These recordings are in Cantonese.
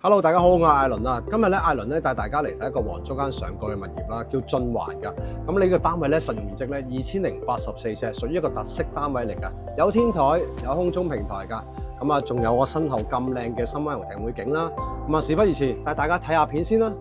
Hello，大家好，我係艾倫啊。今日咧，艾倫咧帶大家嚟睇一個黃竹坑上蓋嘅物業啦，叫晉環㗎。咁呢個單位咧，實用面積咧2084尺，屬於一個特色單位嚟㗎，有天台，有空中平台㗎。咁啊，仲有我身後咁靚嘅深灣豪庭匯景啦。咁啊，事不宜遲，帶大家睇下片先啦。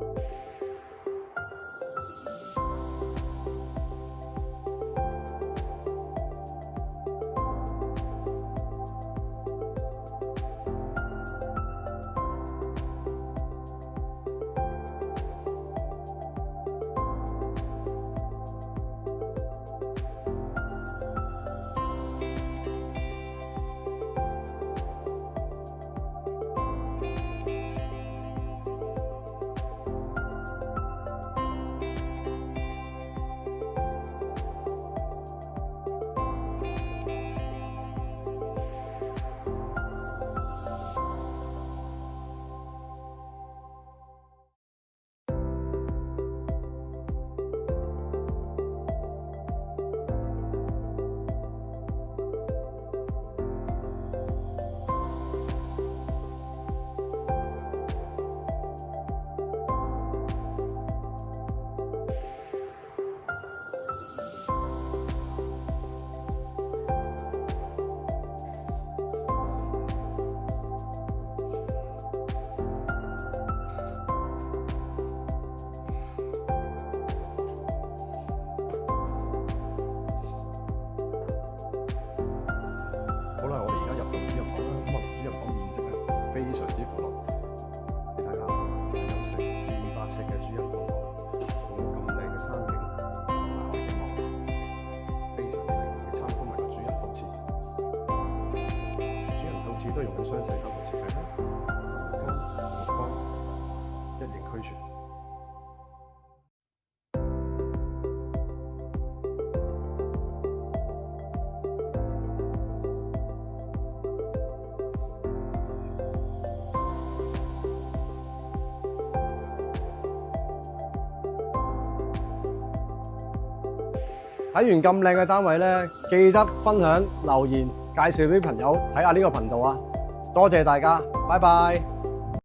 好啦，我哋而家入到主人房啦。咁啊，主人房面積係非常之闊落，你睇下，有成200尺嘅主人套房，仲有咁靚嘅山景同埋海景望，非常之靚。去參觀埋個主人套廁，主人套廁都用緊雙層抽屉設計啦，木光一應俱全。睇完咁靚嘅單位咧，記得分享、留言、介紹俾朋友睇下呢個頻道啊！多謝大家，拜拜。